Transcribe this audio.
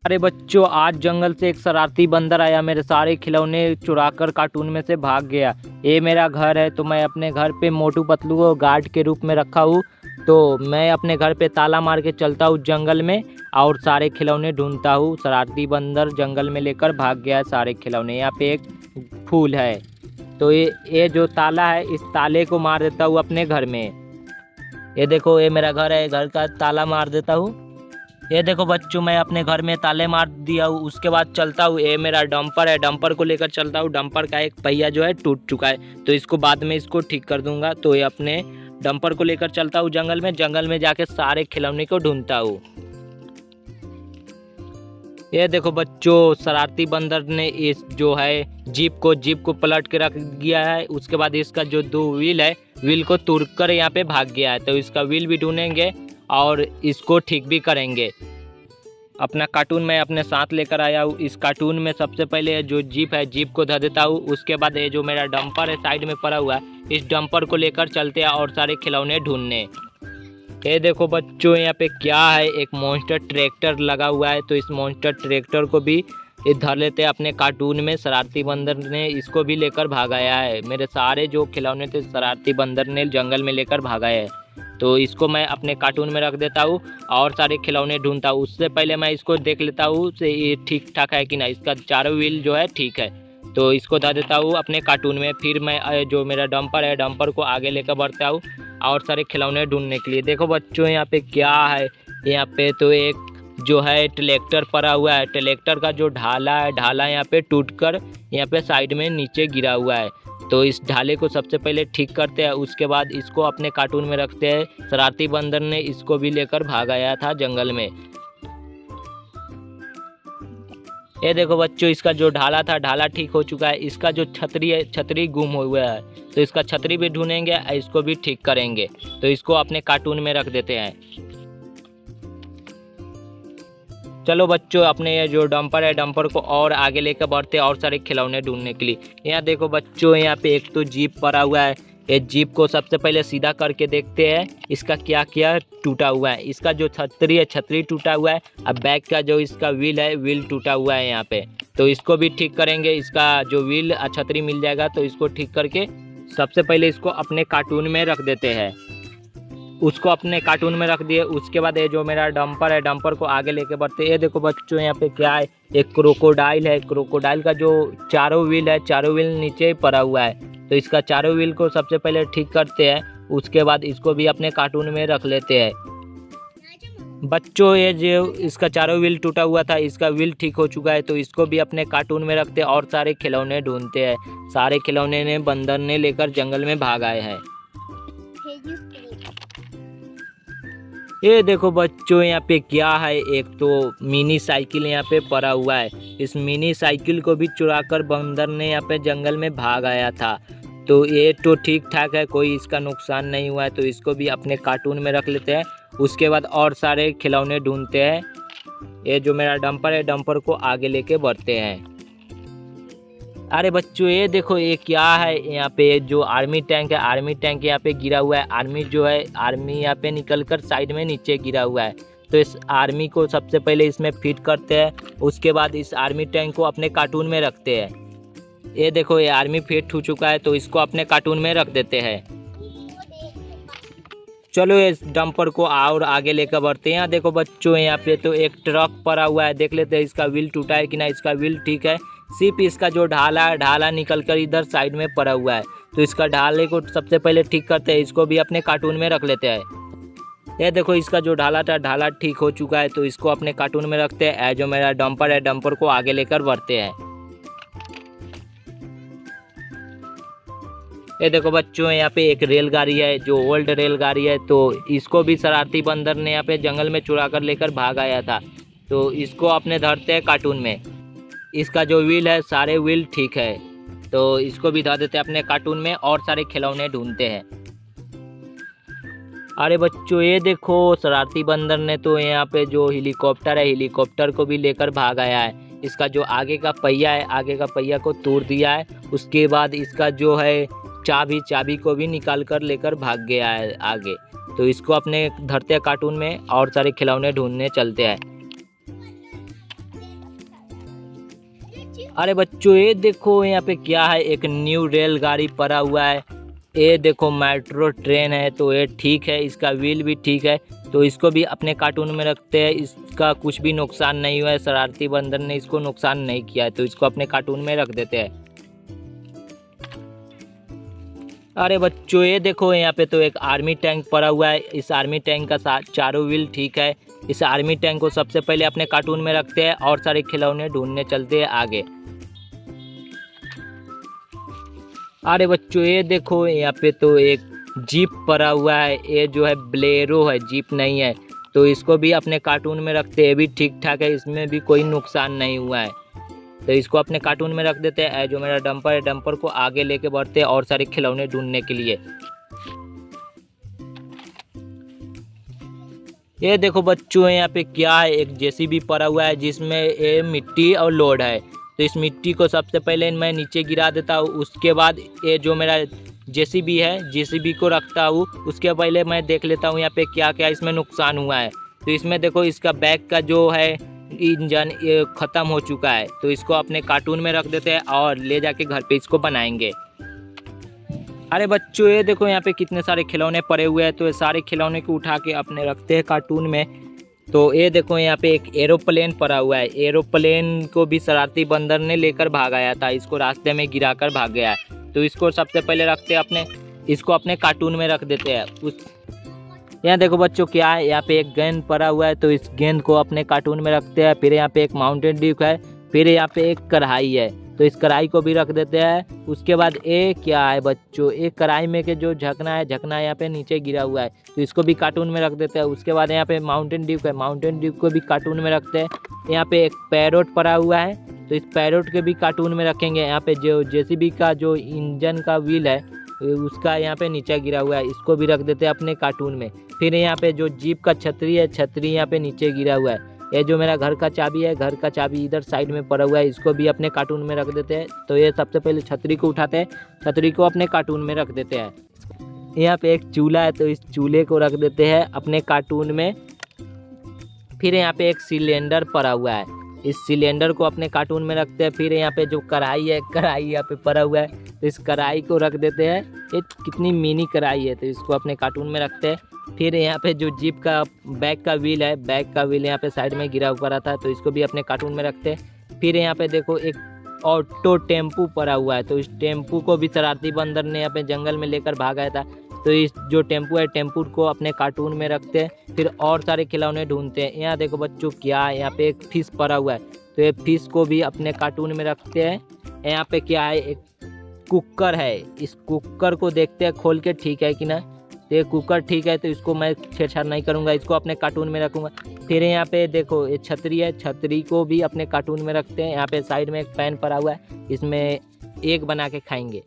अरे बच्चों, आज जंगल से एक शरारती बंदर आया, मेरे सारे खिलौने चुराकर कार्टून में से भाग गया। ये मेरा घर है, तो मैं अपने घर पे मोटू पतलू को गार्ड के रूप में रखा हूँ। तो मैं अपने घर पे ताला मार के चलता हूँ जंगल में और सारे खिलौने ढूंढता हूँ। शरारती बंदर जंगल में लेकर भाग गया है सारे खिलौने। यहाँ पे एक फूल है, तो ये जो ताला है, इस ताले को मार देता हूँ अपने घर में। ये देखो, ये मेरा घर है, घर का ताला मार देता हूँ। ये देखो बच्चों, मैं अपने घर में ताले मार दिया हूँ। उसके बाद चलता हूँ, ये मेरा डंपर है, डंपर को लेकर चलता हूँ। डंपर का एक पहिया जो है टूट चुका है, तो इसको बाद में इसको ठीक कर दूंगा। तो ये अपने डंपर को लेकर चलता हूँ जंगल में जाके सारे खिलौने को ढूंढता हूँ। ये देखो बच्चों, शरारती बंदर ने इस जो है जीप को पलट के रख दिया है। उसके बाद इसका जो दो व्हील है, व्हील को तोड़कर यहाँ पे भाग गया है। तो इसका व्हील भी ढूंढेंगे और इसको ठीक भी करेंगे। अपना कार्टून मैं अपने साथ लेकर आया हूँ। इस कार्टून में सबसे पहले जो जीप है, जीप को धर देता हूँ। उसके बाद ये जो मेरा डंपर है साइड में पड़ा हुआ है, इस डंपर को लेकर चलते हैं और सारे खिलौने ढूंढने। ये देखो बच्चों, यहाँ पे क्या है, एक मॉन्स्टर ट्रैक्टर लगा हुआ है। तो इस मॉन्स्टर ट्रैक्टर को भी ये धर लेते हैं अपने कार्टून में। शरारती बंदर ने इसको भी लेकर भागाया है। मेरे सारे जो खिलौने थे शरारती बंदर ने जंगल में लेकर भागाया है। तो इसको मैं अपने कार्टून में रख देता हूँ और सारे खिलौने ढूंढता हूँ। उससे पहले मैं इसको देख लेता हूँ से ये ठीक ठाक है कि ना, इसका चारों व्हील जो है ठीक है। तो इसको धर देता हूँ अपने कार्टून में। फिर मैं जो मेरा डंपर है, डंपर को आगे लेकर बढ़ता हूँ और सारे खिलौने ढूंढने के लिए। देखो बच्चों, यहाँ पे क्या है, यहाँ पे तो एक जो है ट्रैक्टर पड़ा हुआ है। ट्रैक्टर का जो ढाला है, ढाला यहाँ पे टूटकर यहाँ पे साइड में नीचे गिरा हुआ है। तो इस ढाले को सबसे पहले ठीक करते हैं, उसके बाद इसको अपने कार्टून में रखते हैं। शरारती बंदर ने इसको भी लेकर भाग आया था जंगल में। ये देखो बच्चों, इसका जो ढाला था, ढाला ठीक हो चुका है। इसका जो छतरी है, छतरी गुम हुआ है, तो इसका छतरी भी ढूंढेंगे, इसको भी ठीक करेंगे। तो इसको अपने कार्टून में रख देते हैं। चलो बच्चों, अपने ये जो डंपर है, डंपर को और आगे लेकर बढ़ते हैं और सारे खिलौने ढूंढने के लिए। यहाँ देखो बच्चों, यहाँ पे एक तो जीप पड़ा हुआ है। ये जीप को सबसे पहले सीधा करके देखते हैं इसका क्या क्या टूटा हुआ है। इसका जो छतरी है, छतरी टूटा हुआ है। अब बैक का जो इसका व्हील है, व्हील टूटा हुआ है यहाँ पे। तो इसको भी ठीक करेंगे। इसका जो व्हील छतरी मिल जाएगा, तो इसको ठीक करके सबसे पहले इसको अपने कार्टून में रख देते हैं। उसको अपने कार्टून में रख दिए। उसके बाद ये जो मेरा डंपर है, डंपर को आगे लेके बढ़ते। ये देखो बच्चों, यहाँ पे क्या है, एक क्रोकोडाइल है। क्रोकोडाइल का जो चारों व्हील है, चारों व्हील नीचे पड़ा हुआ है। तो इसका चारों व्हील को सबसे पहले ठीक करते हैं। उसके बाद इसको भी अपने कार्टून में रख लेते हैं। बच्चों, ये जो इसका चारों व्हील टूटा हुआ था, इसका व्हील ठीक हो चुका है। तो इसको भी अपने कार्टून में रखते हैं और सारे खिलौने ढूंढते हैं। सारे खिलौने ने बंदर ने लेकर जंगल में भाग आए हैं। ये देखो बच्चों, यहाँ पे क्या है, एक तो मिनी साइकिल यहाँ पे पड़ा हुआ है। इस मिनी साइकिल को भी चुराकर बंदर ने यहाँ पे जंगल में भाग आया था। तो ये तो ठीक ठाक है, कोई इसका नुकसान नहीं हुआ है। तो इसको भी अपने कार्टून में रख लेते हैं। उसके बाद और सारे खिलौने ढूंढते हैं। ये जो मेरा डंपर है, डंपर को आगे लेके बढ़ते हैं। अरे बच्चों, ये देखो, ये क्या है, यहाँ पे जो आर्मी टैंक है, आर्मी टैंक यहाँ पे गिरा हुआ है। आर्मी जो है, आर्मी यहाँ पे निकलकर साइड में नीचे गिरा हुआ है। तो इस आर्मी को सबसे पहले इसमें फिट करते हैं। उसके बाद इस आर्मी टैंक को अपने कार्टून में रखते हैं। ये देखो, ये आर्मी फिट हो चुका है। तो इसको अपने कार्टून में रख देते हैं। चलो इस डंपर को और आगे लेकर बढ़ते हैं। यहाँ देखो बच्चों, यहाँ पे तो एक ट्रक पड़ा हुआ है। देख लेते हैं इसका व्हील टूटा है कि ना। इसका व्हील ठीक है, सिर्फ इसका जो ढाला है, ढाला निकल कर इधर साइड में पड़ा हुआ है। तो इसका ढाले को सबसे पहले ठीक करते हैं। इसको भी अपने कार्टून में रख लेते हैं। ये देखो, इसका जो ढाला था, ढाला ठीक हो चुका है। तो इसको अपने कार्टून में रखते हैं। जो मेरा डंपर है, डंपर को आगे लेकर बढ़ते हैं। ये देखो बच्चों, यहाँ पे एक रेलगाड़ी है, जो ओल्ड रेलगाड़ी है। तो इसको भी शरारती बंदर ने यहाँ पे जंगल में चुरा कर लेकर भाग आया था। तो इसको अपने धरते हैं कार्टून में। इसका जो व्हील है, सारे व्हील ठीक है। तो इसको भी धर देते हैं अपने कार्टून में और सारे खिलौने ढूंढते हैं। अरे बच्चों, ये देखो, शरारती बंदर ने तो यहाँ पे जो हेलीकॉप्टर है, हेलीकॉप्टर को भी लेकर भाग आया है। इसका जो आगे का पहिया है, आगे का पहिया को तोड़ दिया है। उसके बाद इसका जो है चाबी को भी निकाल कर लेकर भाग गया है आगे। तो इसको अपने धरते कार्टून में और सारे खिलौने ढूंढने चलते हैं। अरे बच्चों ये देखो यहाँ पे क्या है, एक न्यू रेलगाड़ी पड़ा हुआ है। ये देखो मेट्रो ट्रेन है, तो ये ठीक है, इसका व्हील भी ठीक है, तो इसको भी अपने कार्टून में रखते हैं। इसका कुछ भी नुकसान नहीं हुआ है, शरारती बंदर ने इसको नुकसान नहीं किया है, तो इसको अपने कार्टून में रख देते हैं। अरे बच्चों ये देखो यहाँ पे तो एक आर्मी टैंक पड़ा हुआ है। इस आर्मी टैंक का चारों व्हील ठीक है। इस आर्मी टैंक को सबसे पहले अपने कार्टून में रखते हैं और सारे खिलौने ढूंढने चलते हैं आगे। अरे बच्चों ये देखो यहाँ पे तो एक जीप पड़ा हुआ है। ये जो है बोलेरो है, जीप नहीं है, तो इसको भी अपने कार्टून में रखते हैं। भी ठीक ठाक है, इसमें भी कोई नुकसान नहीं हुआ है, तो इसको अपने कार्टून में रख देते हैं। जो मेरा डंपर है, डंपर को आगे लेके बढ़ते हैं और सारे खिलौने ढूंढने के लिए। ये देखो बच्चों यहाँ पे क्या है, एक जेसीबी पड़ा हुआ है जिसमें ये मिट्टी और लोड है। तो इस मिट्टी को सबसे पहले मैं नीचे गिरा देता हूँ, उसके बाद ये जो मेरा जेसीबी है, जेसीबी को रखता हूँ। उसके पहले मैं देख लेता हूँ यहाँ पे क्या क्या इसमें नुकसान हुआ है। तो इसमें देखो इसका बैक का जो है इंजन ये ख़त्म हो चुका है, तो इसको अपने कार्टून में रख देते हैं और ले जाके घर पे इसको बनाएंगे। अरे बच्चों ये देखो यहाँ पे कितने सारे खिलौने पड़े हुए हैं, तो ये सारे खिलौने को उठा के अपने रखते हैं कार्टून में। तो ये देखो यहाँ पे एक एरोप्लेन पड़ा हुआ है। एरोप्लेन को भी शरारती बंदर ने लेकर भाग आया था, इसको रास्ते में गिराकर भाग गया है। तो इसको सबसे पहले रखते हैं इसको अपने कार्टून में रख देते हैं। यहाँ देखो बच्चों क्या है, यहाँ पे एक गेंद पड़ा हुआ है, तो इस गेंद को अपने कार्टून में रखते हैं। फिर यहाँ पे एक माउंटेन ड्यू है, फिर यहाँ पे एक कढ़ाई है, तो इस कढ़ाई को भी रख देते हैं। उसके बाद एक क्या है बच्चों, एक कढ़ाई में के जो झकना है यहाँ पे नीचे गिरा हुआ है, तो इसको भी कार्टून में रख देते हैं। उसके बाद यहाँ पे माउंटेन ड्यू है, माउंटेन ड्यू को भी कार्टून में रखते हैं। यहाँ पे एक पैरोट पड़ा हुआ है, तो इस पैरोट के भी कार्टून में रखेंगे। यहाँ पे जो जेसीबी का जो इंजन का व्हील है उसका यहाँ पे नीचे गिरा हुआ है, इसको भी रख देते हैं अपने कार्टून में। फिर यहाँ पे जो जीप का छतरी है, छतरी यहाँ पे नीचे गिरा हुआ है। ये जो मेरा घर का चाबी है, घर का चाबी इधर साइड में पड़ा हुआ है, इसको भी अपने कार्टून में रख देते हैं। तो ये सबसे पहले छतरी को उठाते हैं, छतरी को अपने कार्टून में रख देते हैं। यहाँ पे एक चूल्हा है, तो इस चूल्हे को रख देते हैं अपने कार्टून में। फिर यहाँ पे एक सिलेंडर पड़ा हुआ है, इस सिलेंडर को अपने कार्टून में रखते हैं। फिर यहाँ पे जो कढ़ाई है, कढ़ाई यहाँ पे पड़ा हुआ है, तो इस कढ़ाई को रख देते हैं। ये कितनी मिनी कढ़ाई है, तो इसको अपने कार्टून में रखते हैं। फिर यहाँ पे जो जीप का बैक का व्हील है, बैक का व्हील यहाँ पे साइड में गिरा हुआ रहा था, तो इसको भी अपने कार्टून में रखते हैं। फिर यहाँ पे देखो एक ऑटो टेम्पू पड़ा हुआ है, तो इस टेम्पू को भी शरारती बंदर ने यहाँ पे जंगल में लेकर भागा था, तो इस जो टेम्पू है, टेम्पू को अपने कार्टून में रखते हैं। फिर और सारे खिलौने ढूंढते हैं। यहाँ देखो बच्चों क्या है, यहाँ पे एक फिश पड़ा हुआ है, तो ये फिश को भी अपने कार्टून में रखते हैं। यहाँ पे क्या है, एक कुकर है, इस कुकर को देखते हैं खोल के ठीक है कि ना। तो ये कुकर ठीक है, तो इसको मैं छेड़छाड़ नहीं करूँगा, इसको अपने कार्टून में रखूँगा। फिर यहाँ पे देखो ये छतरी है, छतरी को भी अपने कार्टून में रखते हैं। यहाँ पे साइड में एक पैन पड़ा हुआ है, इसमें एग बना के खाएंगे।